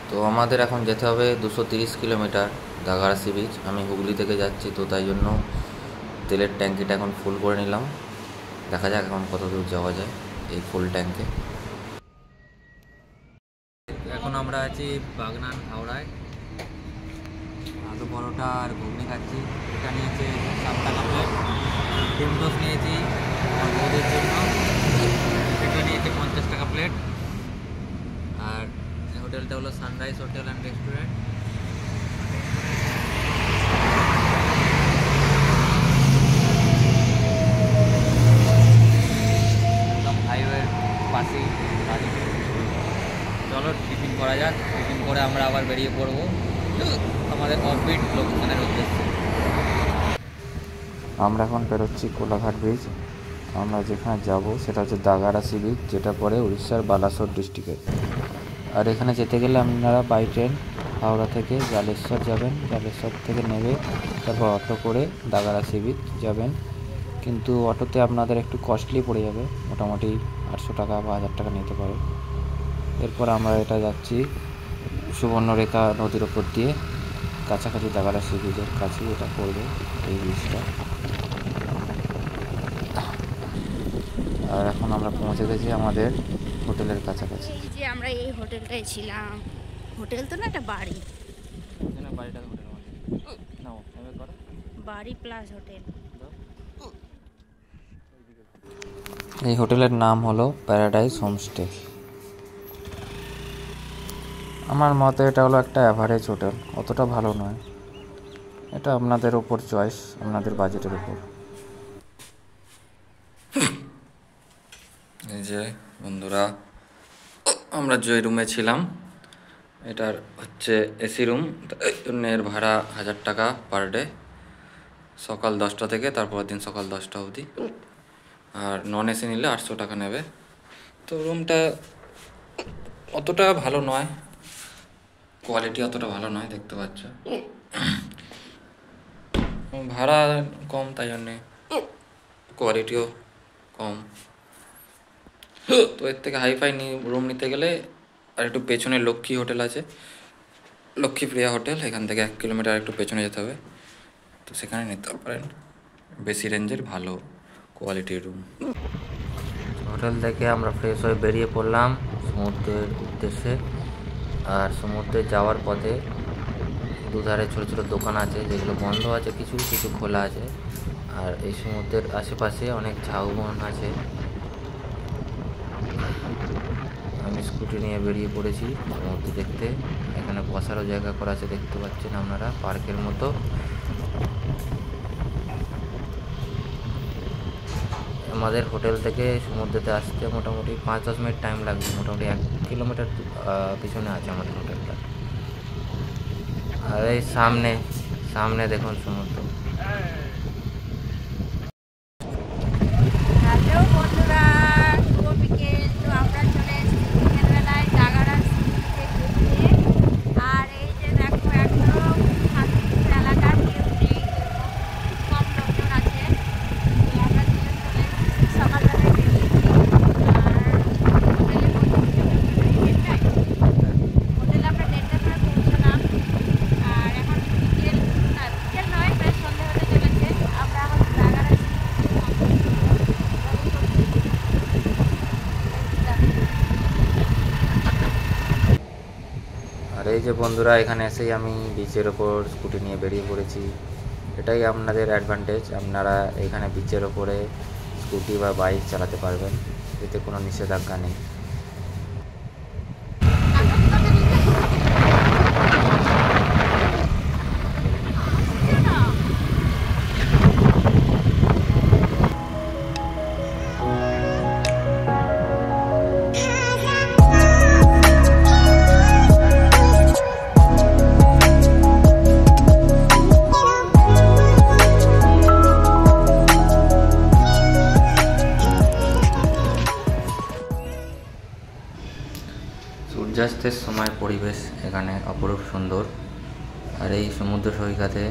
তো আমাদের এখন যেতে হবে 230 কিলোমিটার দাগাড়া সি বিচ। আমি হুগলি থেকে যাচ্ছি, তো তাই জন্য তেলের ট্যাঙ্কিটা এখন ফুল করে নিলাম। দেখা যাক এখন কত দূর যাওয়া যায় এই ফুল ট্যাঙ্কে। এখন আমরা আছি বাগনান হাওড়ায়। আলু পরোটা আর ঘুগনি খাচ্ছি। এটা নিয়েছে 7 টাকা প্লেট। ডিম টোস্ট নিয়েছি আমার বৌদের জন্য, এটা নিয়েছে 50 টাকা প্লেট। আর হোটেলটা হলো সানরাইজ হোটেল অ্যান্ড রেস্টুরেন্ট। একদম হাইওয়ের পাশেই বাড়ি। চলো টিফিন করা যাক, টিফিন করে আমরা আবার বেরিয়ে পড়বো আমাদের অফবিট লোকেশনের উদ্দেশ্যে। আমরা এখন বেরোচ্ছি কোলাঘাট ব্রিজ। আমরা যেখানে যাব সেটা হচ্ছে দাগাড়া সি বিচ, যেটা পড়ে উড়িষ্যার বালাসোর ডিস্ট্রিক্টে। আর এখানে যেতে গেলে আপনারা বাই ট্রেন হাওড়া থেকে জালেশ্বর যাবেন, জালেশ্বর থেকে নেবে তারপর অটো করে দাগাড়া সি বিচ যাবেন। কিন্তু অটোতে আপনাদের একটু কস্টলি পড়ে যাবে, মোটামুটি 800 টাকা বা 1000 টাকা নিতে পারে। এরপর আমরা এটা যাচ্ছি সুবর্ণরেখা নদীর ওপর দিয়ে, কাছাকাছি দাগাড়া সি বিচের কাছেই এটা পড়বে এই ব্রিজটা। আর এখন আমরা পৌঁছে গেছি আমাদের হোটেলের কাছাকাছি। এই যে আমরা এই হোটেলটায় ছিলাম। হোটেল তো না, এটা বাড়ি। বাড়ি প্লাস হোটেল। এই হোটেলের নাম হলো প্যারাডাইস হোমস্টে। আমার মতে এটা হলো একটা অ্যাভারেজ হোটেল, অতটা ভালো নয়। এটা আপনাদের উপর চয়েস, আপনাদের বাজেটের উপর। এই যে বন্ধুরা, আমরা যে রুমে ছিলাম এটার হচ্ছে এসি রুম, এই জন্য এর ভাড়া 1000 টাকা পার ডে, সকাল 10টা থেকে তারপরের দিন সকাল 10টা অবধি। আর নন এসি নিলে 800 টাকা নেবে। তো রুমটা অতটা ভালো নয়, কোয়ালিটি অতটা ভালো নয়, দেখতে পাচ্ছ। ভাড়া কম, তাই জন্যে কোয়ালিটিও কম। তো এর থেকে হাইফাই রুম নিতে গেলে আর একটু পেছনে লক্ষ্মী হোটেল আছে, লক্ষ্মীপ্রিয়া হোটেল, এখান থেকে 1 কিলোমিটার একটু পেছনে যেতে হবে, তো সেখানে নিতে পারেন বেশি রেঞ্জের ভালো কোয়ালিটির রুম। হোটেল থেকে আমরা ফ্রেশ হয়ে বেরিয়ে পড়লাম সমুদ্রের উদ্দেশ্যে। আর সমুদ্রে যাওয়ার পথে দুধারে ছোটো ছোটো দোকান আছে, যেগুলো বন্ধ আছে, কিছু কিছু খোলা আছে। আর এই সমুদ্রের আশেপাশে অনেক ঝাউবন আছে। আমি স্কুটি নিয়ে বেরিয়ে পড়েছি সমুদ্র দেখতে। এখানে বসারও জায়গা করা আছে, দেখতে পাচ্ছেন আপনারা, পার্কের মতো। আমাদের হোটেল থেকে সমুদ্রেতে আসতে মোটামুটি 5-10 মিনিট টাইম লাগবে। মোটামুটি 1 কিলোমিটার পিছনে আছে আমাদের হোটেলটা। আর এই সামনে সামনে দেখুন সমুদ্র। হ্যালো বন্ধুরা, শুভ বিকেল। তো আমরা চলে এসেছি বিকেলবেলায় দাগাড়া সি বিচে ঘুরতে। আর এই যে দেখো, একদম শান্তিপুর এলাকার কেউ নেই, কম লোকজন আছে। তো আমরা চলে এসেছি সকালবেলায় বেরিয়েছি। আর হোটেলে হোটেলে আমরা 1:30টার সময় পৌঁছলাম। আর এখন বিকেল না, বিকেল নয়, প্রায় সন্ধ্যা হতে চলেছে। আমরা এখন দাগাড়া সি আর এই যে বন্ধুরা, এখানে এসেই আমি বিচের ওপর স্কুটি নিয়ে বেরিয়ে পড়েছি। এটাই আপনাদের অ্যাডভান্টেজ, আপনারা এখানে বিচের ওপরে স্কুটি বা বাইক চালাতে পারবেন, এতে কোনো নিষেধাজ্ঞা নেই। সূর্যাস্তের সময় পরিবেশ এখানে অপরূপ সুন্দর। আর এই সমুদ্র সৈকতে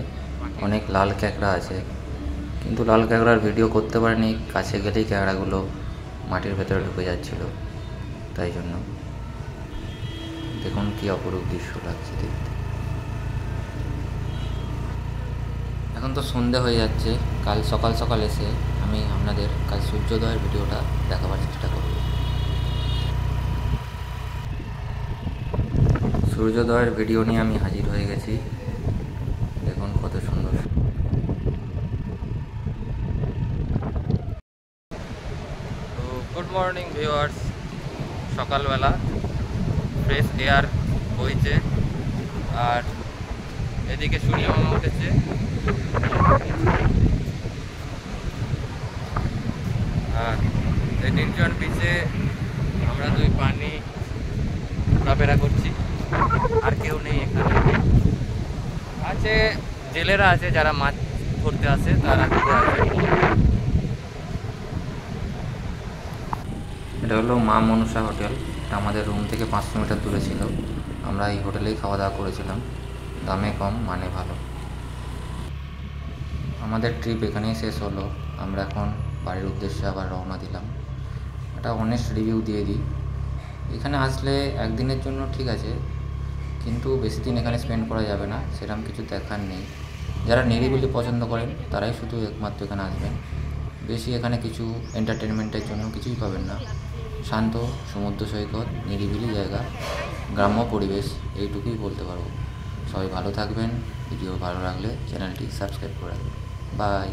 অনেক লাল ক্যাঁকড়া আছে, কিন্তু লাল ক্যাঁকড়ার ভিডিও করতে পারিনি, কাছে গেলেই ক্যাঁকড়াগুলো মাটির ভেতরে ঢুকে যাচ্ছিল, তাই জন্য দেখুন কি অপরূপ দৃশ্য লাগছে দেখতে। এখন তো সন্ধে হয়ে যাচ্ছে। কাল সকাল সকাল এসে আমি আপনাদের কাল সূর্যোদয়ের ভিডিওটা দেখাবার চেষ্টা করব। সূর্যোদয়ের ভিডিও নিয়ে আমি হাজির হয়ে গেছি। দেখুন কত সুন্দর। তো গুড মর্নিং ভিউয়ার্স, সকালবেলা ফ্রেশ এয়ার বইছে আর এদিকে সূর্য মামা উঠেছে। আর এই নির্জন বিচে আমরা দুই পানি ঘোরাফেরা করছি, আর কেউ নেই এখানে। আছে জেলেরা আছে, যারা মাছ ধরতে আসে তারা ঘুরে আসে। এটা হলো মা মনসা হোটেল। এটা আমাদের রুম থেকে 500 মিটার দূরে ছিল। আমরা এই হোটেলেই খাওয়া দাওয়া করেছিলাম। দামে কম, মানে ভালো। আমাদের ট্রিপ এখানেই শেষ হলো। আমরা এখন বাড়ির উদ্দেশ্যে আবার রওনা দিলাম। একটা অনেস্ট রিভিউ দিয়ে দিই, এখানে আসলে একদিনের জন্য ঠিক আছে, কিন্তু বেশি দিন এখানে স্পেন্ড করা যাবে না, সেরকম কিছু দেখার নেই। যারা নিরিবিলি পছন্দ করেন তারাই শুধু একমাত্র এখানে আসবেন। বেশি এখানে কিছু এন্টারটেনমেন্টের জন্য কিছুই পাবেন না। শান্ত সমুদ্র সৈকত, নিরিবিলি জায়গা, গ্রাম্য পরিবেশ, এইটুকুই বলতে পারবো। সবাই ভালো থাকবেন। ভিডিও ভালো লাগলে চ্যানেলটি সাবস্ক্রাইব করে রাখবেন। বাই।